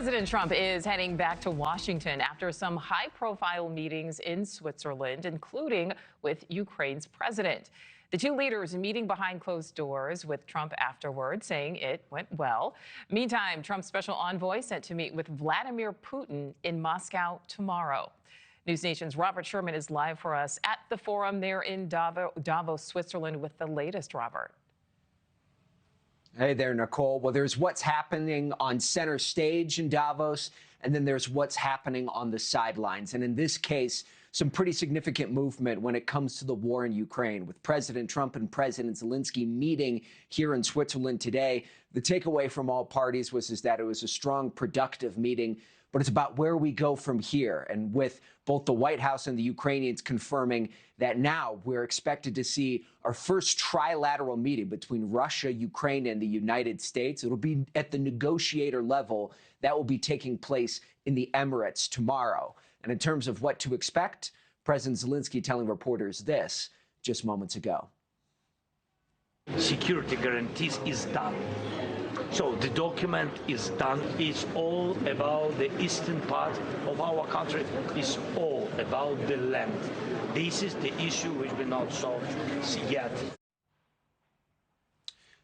President Trump is heading back to Washington after some high-profile meetings in Switzerland, including with Ukraine's president. The two leaders meeting behind closed doors, with Trump afterward saying it went well. Meantime, Trump's special envoy set to meet with Vladimir Putin in Moscow tomorrow. NewsNation's Robert Sherman is live for us at the forum there in Davos, Switzerland, with the latest. Robert. Hey there, Nicole. Well, there's what's happening on center stage in Davos, and then there's what's happening on the sidelines. And in this case, some pretty significant movement when it comes to the war in Ukraine. With President Trump and President Zelensky meeting here in Switzerland today, the takeaway from all parties was that it was a strong, productive meeting, but it's about where we go from here. And with both the White House and the Ukrainians confirming that now we're expected to see our first trilateral meeting between Russia, Ukraine, and the United States. It'll be at the negotiator level. That will be taking place in the Emirates tomorrow. And in terms of what to expect, President Zelensky telling reporters this just moments ago. Security guarantees is done. So the document is done. It's all about the eastern part of our country. It's all about the land. This is the issue which will not solved yet.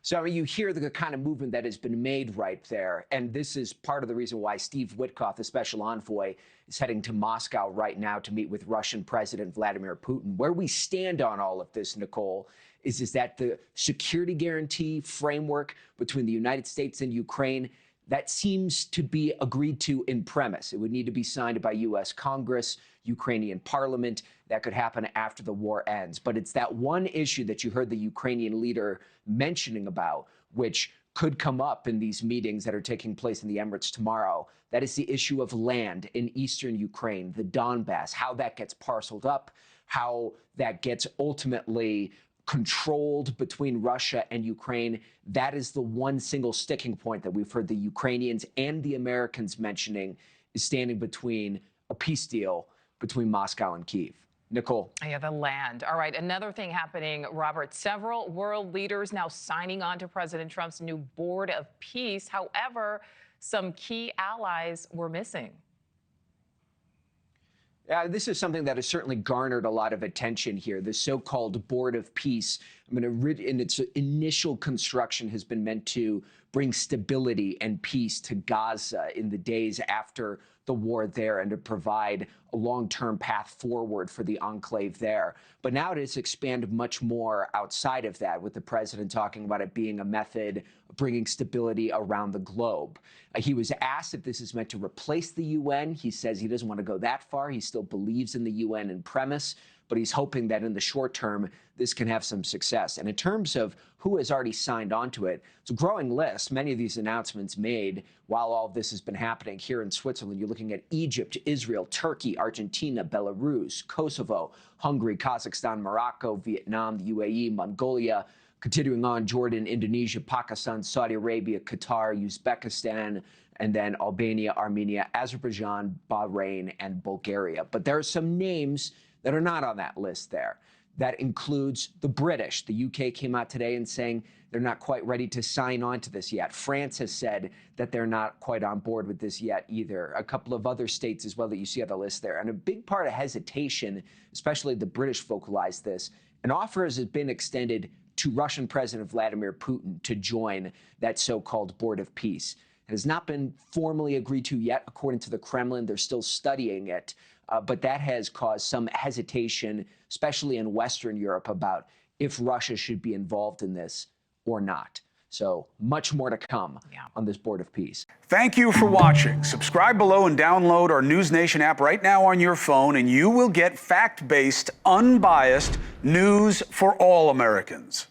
So you hear the kind of movement that has been made right there. And this is part of the reason why Steve Witkoff, the special envoy, is heading to Moscow right now to meet with Russian President Vladimir Putin. Where we stand on all of this, Nicole, is that the security guarantee framework between the United States and Ukraine, that seems to be agreed to in premise. It would need to be signed by U.S. Congress, Ukrainian parliament. That could happen after the war ends. But it's that one issue that you heard the Ukrainian leader mentioning about, which could come up in these meetings that are taking place in the Emirates tomorrow. That is the issue of land in eastern Ukraine, the Donbass, how that gets parceled up, how that gets ultimately controlled between Russia and Ukraine. That is the one single sticking point that we've heard the Ukrainians and the Americans mentioning is standing between a peace deal between Moscow and Kyiv. Nicole. Yeah, the land. All right, another thing happening, Robert. Several world leaders now signing on to President Trump's new Board of Peace. However, some key allies were missing. This is something that has certainly garnered a lot of attention here. The so-called Board of Peace, in its initial construction, has been meant to bring stability and peace to Gaza in the days after the war there and to provide a long-term path forward for the enclave there. But now it has expanded much more outside of that, with the president talking about it being a method of bringing stability around the globe. He was asked if this is meant to replace the UN. He says he doesn't want to go that far. He still believes in the UN in premise, but he's hoping that in the short term, this can have some success. And in terms of who has already signed on to it, it's a growing list. Many of these announcements made while all of this has been happening here in Switzerland. You're looking at Egypt, Israel, Turkey, Argentina, Belarus, Kosovo, Hungary, Kazakhstan, Morocco, Vietnam, the UAE, Mongolia, continuing on, Jordan, Indonesia, Pakistan, Saudi Arabia, Qatar, Uzbekistan, and then Albania, Armenia, Azerbaijan, Bahrain, and Bulgaria. But there are some names that are not on that list there. That includes the British. The UK came out today and saying they're not quite ready to sign on to this yet. France has said that they're not quite on board with this yet either. A couple of other states as well that you see on the list there. And a big part of hesitation, especially the British vocalized this, an offer has been extended to Russian President Vladimir Putin to join that so-called Board of Peace. It has not been formally agreed to yet, according to the Kremlin. They're still studying it. But that has caused some hesitation, especially in Western Europe, about if Russia should be involved in this or not. So much more to come on this Board of Peace. Thank you for watching. Subscribe below and download our NewsNation app right now on your phone, and you will get fact-based, unbiased news for all Americans.